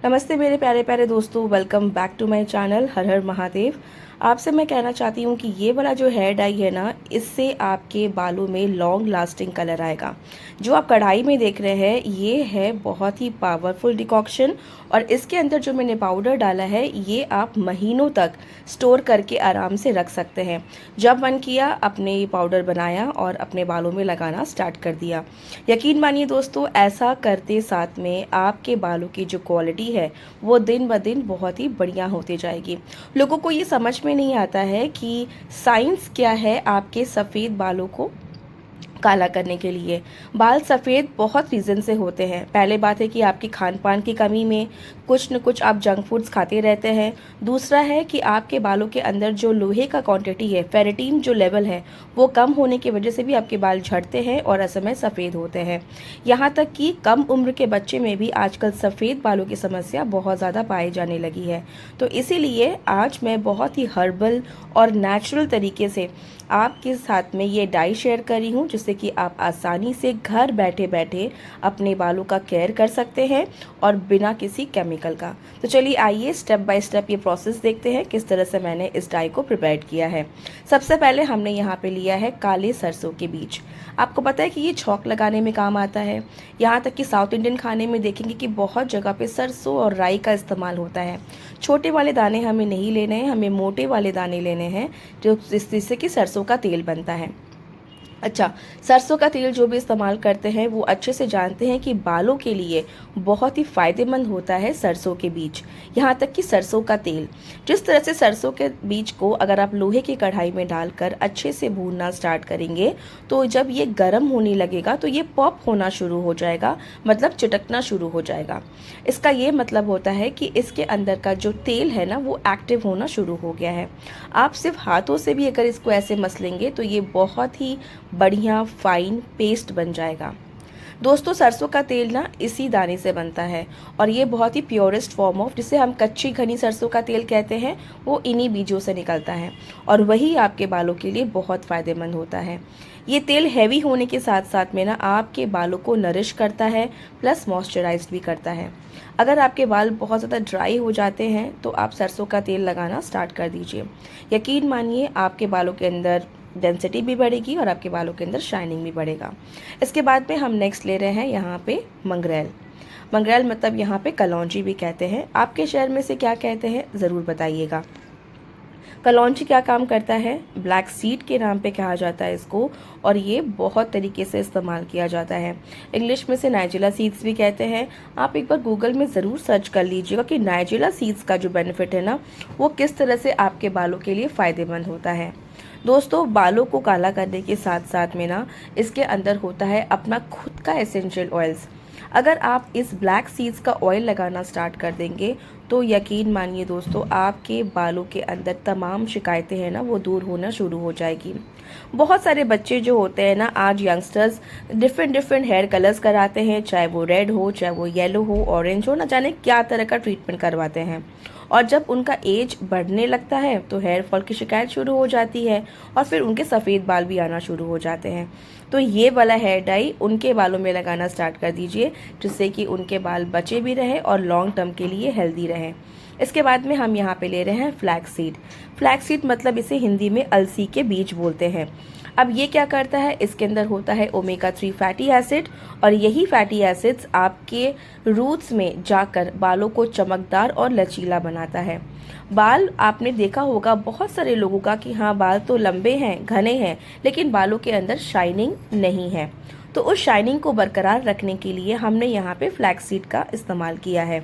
नमस्ते मेरे प्यारे प्यारे दोस्तों, welcome back to my channel हर हर महादेव। आपसे मैं कहना चाहती हूँ कि ये वाला जो हेयर डाई है ना, इससे आपके बालों में लॉन्ग लास्टिंग कलर आएगा। जो आप कढ़ाई में देख रहे हैं ये है बहुत ही पावरफुल डिकॉक्शन, और इसके अंदर जो मैंने पाउडर डाला है ये आप महीनों तक स्टोर करके आराम से रख सकते हैं। जब मन किया अपने ये पाउडर बनाया और अपने बालों में लगाना स्टार्ट कर दिया। यकीन मानिए दोस्तों, ऐसा करते साथ में आपके बालों की जो क्वालिटी है वो दिन ब दिन बहुत ही बढ़िया होती जाएगी। लोगों को ये समझ में नहीं आता है कि साइंस क्या है आपके सफ़ेद बालों को काला करने के लिए। बाल सफ़ेद बहुत रीज़न से होते हैं। पहले बात है कि आपकी खान पान की कमी में कुछ न कुछ आप जंक फूड्स खाते रहते हैं। दूसरा है कि आपके बालों के अंदर जो लोहे का क्वांटिटी है, फेरेटिन जो लेवल है, वो कम होने की वजह से भी आपके बाल झड़ते हैं और असमय सफ़ेद होते हैं। यहाँ तक कि कम उम्र के बच्चे में भी आजकल सफ़ेद बालों की समस्या बहुत ज़्यादा पाई जाने लगी है। तो इसीलिए आज मैं बहुत ही हर्बल और नेचुरल तरीके से आपके साथ में ये डाई शेयर कर रही हूँ, जिससे कि आप आसानी से घर बैठे बैठे अपने बालों का केयर कर सकते हैं और बिना किसी केमिकल का। तो चलिए आइए स्टेप बाय स्टेप ये प्रोसेस देखते हैं किस तरह से मैंने इस डाई को प्रिपेयर किया है। सबसे पहले हमने यहाँ पे लिया है काले सरसों के बीज। आपको पता है कि ये छौंक लगाने में काम आता है। यहाँ तक कि साउथ इंडियन खाने में देखेंगे कि बहुत जगह पे सरसों और राई का इस्तेमाल होता है। छोटे वाले दाने हमें नहीं लेने हैं, हमें मोटे वाले दाने लेने हैं, जो जिससे कि सरसों का तेल बनता है। अच्छा, सरसों का तेल जो भी इस्तेमाल करते हैं वो अच्छे से जानते हैं कि बालों के लिए बहुत ही फ़ायदेमंद होता है सरसों के बीज। यहाँ तक कि सरसों का तेल, जिस तरह से सरसों के बीज को अगर आप लोहे की कढ़ाई में डालकर अच्छे से भूनना स्टार्ट करेंगे तो जब ये गर्म होने लगेगा तो ये पॉप होना शुरू हो जाएगा, मतलब चिटकना शुरू हो जाएगा। इसका ये मतलब होता है कि इसके अंदर का जो तेल है ना वो एक्टिव होना शुरू हो गया है। आप सिर्फ हाथों से भी अगर इसको ऐसे मसलेंगे तो ये बहुत ही बढ़िया फाइन पेस्ट बन जाएगा। दोस्तों, सरसों का तेल ना इसी दाने से बनता है और ये बहुत ही प्योरेस्ट फॉर्म ऑफ, जिसे हम कच्ची घनी सरसों का तेल कहते हैं, वो इन्हीं बीजों से निकलता है और वही आपके बालों के लिए बहुत फ़ायदेमंद होता है। ये तेल हैवी होने के साथ साथ में ना आपके बालों को नरिश करता है, प्लस मॉइस्चराइज भी करता है। अगर आपके बाल बहुत ज़्यादा ड्राई हो जाते हैं तो आप सरसों का तेल लगाना स्टार्ट कर दीजिए। यकीन मानिए आपके बालों के अंदर डेंसिटी भी बढ़ेगी और आपके बालों के अंदर शाइनिंग भी बढ़ेगा। इसके बाद में हम नेक्स्ट ले रहे हैं यहाँ पे मंगरेल। मंगरेल मतलब यहाँ पे कलौंजी भी कहते हैं। आपके शहर में से क्या कहते हैं ज़रूर बताइएगा। कलौंजी क्या काम करता है? ब्लैक सीड के नाम पे कहा जाता है इसको, और ये बहुत तरीके से इस्तेमाल किया जाता है। इंग्लिश में से नाइजिला सीड्स भी कहते हैं। आप एक बार गूगल में ज़रूर सर्च कर लीजिएगा कि नाइजिला सीड्स का जो बेनिफिट है ना वो किस तरह से आपके बालों के लिए फ़ायदेमंद होता है। दोस्तों, बालों को काला करने के साथ साथ में ना इसके अंदर होता है अपना खुद का एसेंशियल ऑयल्स। अगर आप इस ब्लैक सीड्स का ऑयल लगाना स्टार्ट कर देंगे तो यकीन मानिए दोस्तों, आपके बालों के अंदर तमाम शिकायतें हैं ना वो दूर होना शुरू हो जाएगी। बहुत सारे बच्चे जो होते हैं ना, आज यंगस्टर्स डिफरेंट हेयर कलर्स कराते हैं, चाहे वो रेड हो, चाहे वो येलो हो, ऑरेंज हो, ना जाने क्या तरह का ट्रीटमेंट करवाते हैं। और जब उनका एज बढ़ने लगता है तो हेयर फॉल की शिकायत शुरू हो जाती है और फिर उनके सफ़ेद बाल भी आना शुरू हो जाते हैं। तो ये वाला हेयर डाई उनके बालों में लगाना स्टार्ट कर दीजिए, जिससे कि उनके बाल बचे भी रहें और लॉन्ग टर्म के लिए हेल्दी रहें। इसके बाद में हम यहाँ पे ले रहे हैं फ्लैक्स सीड। फ्लैक्स सीड मतलब इसे हिंदी में अलसी के बीज बोलते हैं। अब ये क्या करता है? इसके अंदर होता है ओमेगा 3 फैटी एसिड, और यही फैटी एसिड्स आपके रूट्स में जाकर बालों को चमकदार और लचीला बनाता है। बाल आपने देखा होगा बहुत सारे लोगों का कि हाँ, बाल तो लंबे हैं, घने हैं, लेकिन बालों के अंदर शाइनिंग नहीं है। तो उस शाइनिंग को बरकरार रखने के लिए हमने यहाँ पे फ्लैक्स सीड का इस्तेमाल किया है।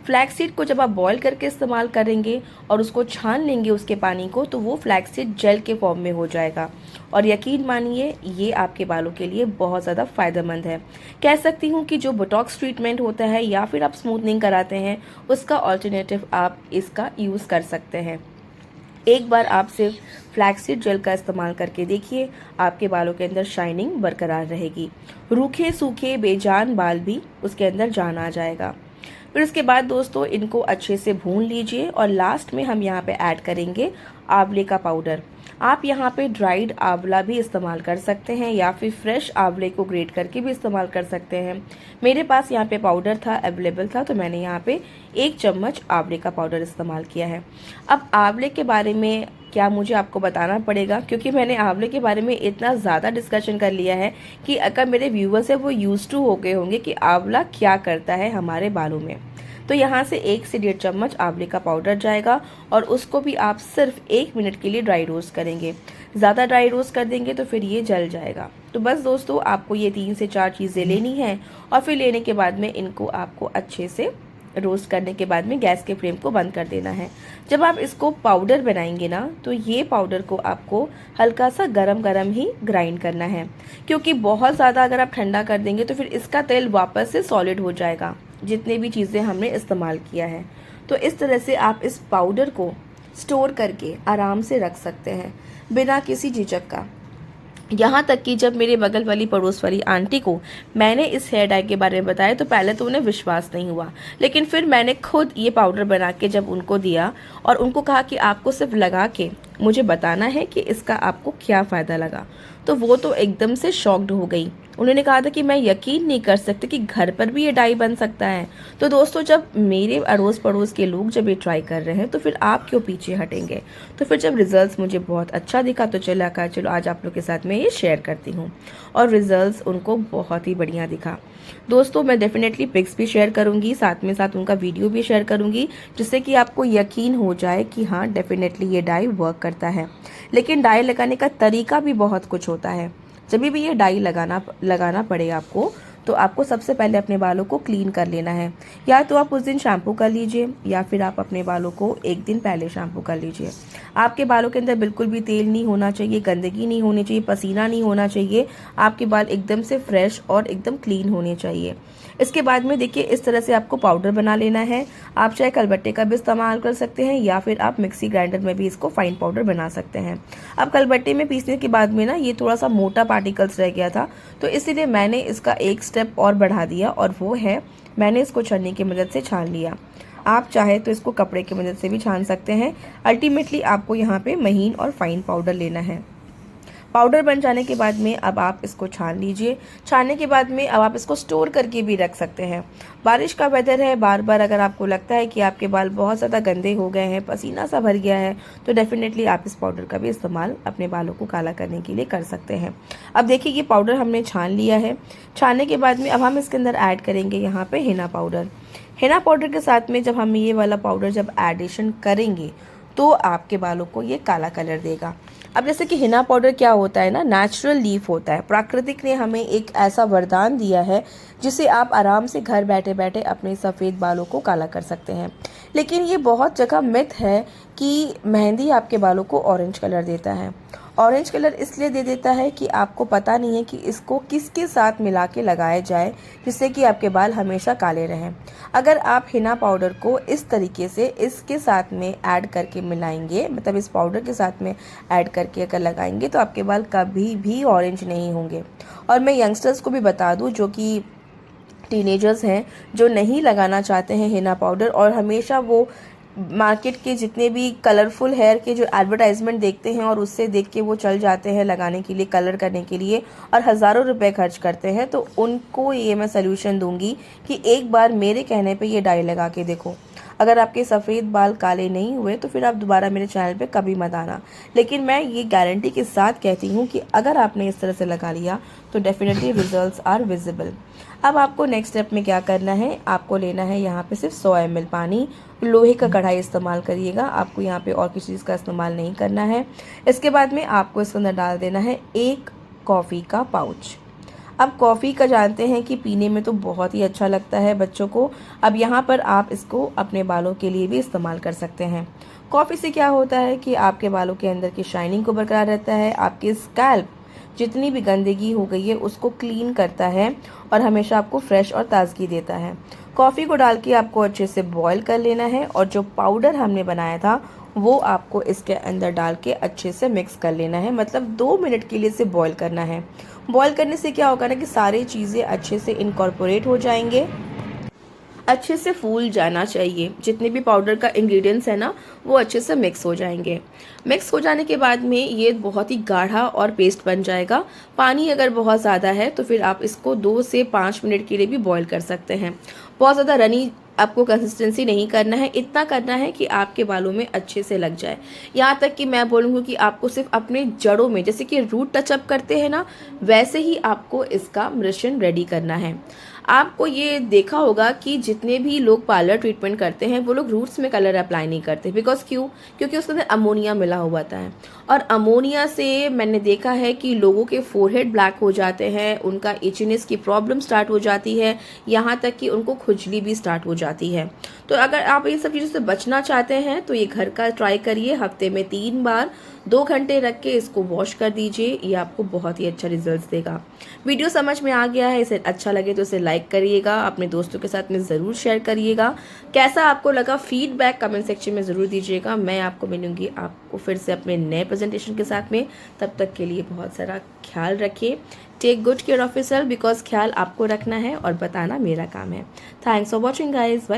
फ्लैक्स सीड को जब आप बॉईल करके इस्तेमाल करेंगे और उसको छान लेंगे उसके पानी को, तो वो फ्लैक्स सीड जेल के फॉर्म में हो जाएगा और यकीन मानिए ये आपके बालों के लिए बहुत ज़्यादा फ़ायदेमंद है। कह सकती हूँ कि जो बोटॉक्स ट्रीटमेंट होता है या फिर आप स्मूथनिंग कराते हैं, उसका ऑल्टरनेटिव आप इसका यूज़ कर सकते हैं। एक बार आप सिर्फ फ्लैक्सीड जेल का इस्तेमाल करके देखिए, आपके बालों के अंदर शाइनिंग बरकरार रहेगी। रूखे सूखे बेजान बाल भी उसके अंदर जान आ जाएगा। फिर उसके बाद दोस्तों इनको अच्छे से भून लीजिए और लास्ट में हम यहाँ पे ऐड करेंगे आंवले का पाउडर। आप यहाँ पे ड्राइड आंवला भी इस्तेमाल कर सकते हैं या फिर फ्रेश आंवले को ग्रेट करके भी इस्तेमाल कर सकते हैं। मेरे पास यहाँ पे पाउडर था, अवेलेबल था, तो मैंने यहाँ पे 1 चम्मच आंवले का पाउडर इस्तेमाल किया है। अब आंवले के बारे में क्या मुझे आपको बताना पड़ेगा, क्योंकि मैंने आंवले के बारे में इतना ज़्यादा डिस्कशन कर लिया है कि अगर मेरे व्यूवर्स है वो यूज टू हो गए होंगे कि आंवला क्या करता है हमारे बालों में। तो यहाँ से 1 से 1.5 चम्मच आंवले का पाउडर जाएगा और उसको भी आप सिर्फ 1 मिनट के लिए ड्राई रोस्ट करेंगे। ज़्यादा ड्राई रोस्ट कर देंगे तो फिर ये जल जाएगा। तो बस दोस्तों आपको ये 3 से 4 चीज़ें लेनी है और फिर लेने के बाद में इनको आपको अच्छे से रोस्ट करने के बाद में गैस के फ्लेम को बंद कर देना है। जब आप इसको पाउडर बनाएंगे ना, तो ये पाउडर को आपको हल्का सा गरम गरम ही ग्राइंड करना है, क्योंकि बहुत ज़्यादा अगर आप ठंडा कर देंगे तो फिर इसका तेल वापस से सॉलिड हो जाएगा, जितने भी चीज़ें हमने इस्तेमाल किया है। तो इस तरह से आप इस पाउडर को स्टोर करके आराम से रख सकते हैं बिना किसी झिझक का। यहाँ तक कि जब मेरे बगल वाली पड़ोस वाली आंटी को मैंने इस हेयर डाई के बारे में बताया तो पहले तो उन्हें विश्वास नहीं हुआ, लेकिन फिर मैंने खुद ये पाउडर बना के जब उनको दिया और उनको कहा कि आपको सिर्फ लगा के मुझे बताना है कि इसका आपको क्या फ़ायदा लगा, तो वो तो एकदम से शॉक्ड हो गई। उन्होंने कहा था कि मैं यकीन नहीं कर सकती कि घर पर भी ये डाई बन सकता है। तो दोस्तों जब मेरे अड़ोस पड़ोस के लोग जब ये ट्राई कर रहे हैं तो फिर आप क्यों पीछे हटेंगे। तो फिर जब रिजल्ट्स मुझे बहुत अच्छा दिखा तो चलो आज आप लोग के साथ मैं ये शेयर करती हूँ, और रिजल्ट्स उनको बहुत ही बढ़िया दिखा। दोस्तों मैं डेफिनेटली पिक्स भी शेयर करूँगी, साथ में साथ उनका वीडियो भी शेयर करूँगी, जिससे कि आपको यकीन हो जाए कि हाँ डेफिनेटली ये डाई वर्क करता है। लेकिन डाई लगाने का तरीका भी बहुत कुछ होता है। जब भी ये डाई लगाना पड़े आपको, तो आपको सबसे पहले अपने बालों को क्लीन कर लेना है। या तो आप उस दिन शैम्पू कर लीजिए या फिर आप अपने बालों को 1 दिन पहले शैम्पू कर लीजिए। आपके बालों के अंदर बिल्कुल भी तेल नहीं होना चाहिए, गंदगी नहीं होनी चाहिए, पसीना नहीं होना चाहिए। आपके बाल एकदम से फ्रेश और एकदम क्लीन होने चाहिए। इसके बाद में देखिए इस तरह से आपको पाउडर बना लेना है। आप चाहे कलबट्टे का भी इस्तेमाल कर सकते हैं या फिर आप मिक्सी ग्राइंडर में भी इसको फाइन पाउडर बना सकते हैं। अब कलबट्टे में पीसने के बाद में ना ये थोड़ा सा मोटा पार्टिकल्स रह गया था, तो इसलिए मैंने इसका एक स्टेप और बढ़ा दिया, और वो है मैंने इसको छन्नी की मदद से छान लिया। आप चाहे तो इसको कपड़े की मदद से भी छान सकते हैं। अल्टीमेटली आपको यहाँ पे महीन और फाइन पाउडर लेना है। पाउडर बन जाने के बाद में अब आप इसको छान लीजिए। छानने के बाद में अब आप इसको स्टोर करके भी रख सकते हैं। बारिश का वेदर है, बार बार अगर आपको लगता है कि आपके बाल बहुत ज़्यादा गंदे हो गए हैं, पसीना सा भर गया है, तो डेफिनेटली आप इस पाउडर का भी इस्तेमाल अपने बालों को काला करने के लिए कर सकते हैं। अब देखिए ये पाउडर हमने छान लिया है। छानने के बाद में अब हम इसके अंदर ऐड करेंगे यहाँ पर हिना पाउडर। हिना पाउडर के साथ में जब हम ये वाला पाउडर जब एडिशन करेंगे तो आपके बालों को ये काला कलर देगा। अब जैसे कि हिना पाउडर क्या होता है ना, नेचुरल लीफ होता है। प्राकृतिक ने हमें एक ऐसा वरदान दिया है जिसे आप आराम से घर बैठे बैठे अपने सफ़ेद बालों को काला कर सकते हैं। लेकिन ये बहुत जगह मिथ है कि मेहंदी आपके बालों को ऑरेंज कलर देता है। ऑरेंज कलर इसलिए दे देता है कि आपको पता नहीं है कि इसको किसके साथ मिला के लगाया जाए जिससे कि आपके बाल हमेशा काले रहें। अगर आप हिना पाउडर को इस तरीके से इसके साथ में ऐड करके मिलाएंगे, मतलब इस पाउडर के साथ में ऐड करके अगर लगाएंगे, तो आपके बाल कभी भी ऑरेंज नहीं होंगे। और मैं यंगस्टर्स को भी बता दूं जो कि टीनेजर्स हैं, जो नहीं लगाना चाहते हैं हिना पाउडर और हमेशा वो मार्केट के जितने भी कलरफुल हेयर के जो एडवर्टाइजमेंट देखते हैं और उससे देख के वो चल जाते हैं लगाने के लिए, कलर करने के लिए, और हज़ारों रुपए खर्च करते हैं, तो उनको ये मैं सल्यूशन दूंगी कि एक बार मेरे कहने पे ये डाई लगा के देखो। अगर आपके सफ़ेद बाल काले नहीं हुए तो फिर आप दोबारा मेरे चैनल पे कभी मत आना। लेकिन मैं ये गारंटी के साथ कहती हूँ कि अगर आपने इस तरह से लगा लिया तो डेफिनेटली रिजल्ट्स आर विजिबल। अब आपको नेक्स्ट स्टेप में क्या करना है, आपको लेना है यहाँ पे सिर्फ 100 ml पानी। लोहे का कढ़ाई इस्तेमाल करिएगा, आपको यहाँ पे और किसी चीज़ का इस्तेमाल नहीं करना है। इसके बाद में आपको इसके अंदर डाल देना है 1 कॉफ़ी का पाउच। अब कॉफ़ी का जानते हैं कि पीने में तो बहुत ही अच्छा लगता है बच्चों को। अब यहाँ पर आप इसको अपने बालों के लिए भी इस्तेमाल कर सकते हैं। कॉफ़ी से क्या होता है कि आपके बालों के अंदर की शाइनिंग को बरकरार रहता है, आपके स्कैल्प जितनी भी गंदगी हो गई है उसको क्लीन करता है और हमेशा आपको फ्रेश और ताजगी देता है। कॉफ़ी को डाल के आपको अच्छे से बॉईल कर लेना है और जो पाउडर हमने बनाया था वो आपको इसके अंदर डाल के अच्छे से मिक्स कर लेना है। मतलब 2 मिनट के लिए इसे बॉईल करना है। बॉईल करने से क्या होगा ना कि सारी चीज़ें अच्छे से इनकॉर्पोरेट हो जाएंगे। अच्छे से फूल जाना चाहिए। जितने भी पाउडर का इंग्रेडिएंट्स है ना वो अच्छे से मिक्स हो जाएंगे। मिक्स हो जाने के बाद में ये बहुत ही गाढ़ा और पेस्ट बन जाएगा। पानी अगर बहुत ज़्यादा है तो फिर आप इसको 2 से 5 मिनट के लिए भी बॉईल कर सकते हैं। बहुत ज़्यादा रनी आपको कंसिस्टेंसी नहीं करना है, इतना करना है कि आपके बालों में अच्छे से लग जाए। यहाँ तक कि मैं बोलूँगी कि आपको सिर्फ अपने जड़ों में, जैसे कि रूट टचअप करते हैं ना, वैसे ही आपको इसका मिश्रण रेडी करना है। आपको ये देखा होगा कि जितने भी लोग पार्लर ट्रीटमेंट करते हैं वो लोग रूट्स में कलर अप्लाई नहीं करते। बिकॉज क्योंकि उसके अंदर अमोनिया मिला हुआ होता है, और अमोनिया से मैंने देखा है कि लोगों के फोरहेड ब्लैक हो जाते हैं, उनका इचनेस की प्रॉब्लम स्टार्ट हो जाती है, यहाँ तक कि उनको खुजली भी स्टार्ट हो जाती है। तो अगर आप ये सब चीज़ों से बचना चाहते हैं तो ये घर का ट्राई करिए। हफ्ते में 3 बार 2 घंटे रख के इसको वॉश कर दीजिए, ये आपको बहुत ही अच्छा रिजल्ट देगा। वीडियो समझ में आ गया है, इसे अच्छा लगे तो इसे लाइक करिएगा, अपने दोस्तों के साथ में ज़रूर शेयर करिएगा। कैसा आपको लगा फीडबैक कमेंट सेक्शन में ज़रूर दीजिएगा। मैं आपको मिलूंगी आपको फिर से अपने नए प्रेजेंटेशन के साथ में। तब तक के लिए बहुत सारा ख्याल रखिए। Take good care of yourself, because ख्याल आपको रखना है और बताना मेरा काम है। Thanks for watching guys, bye.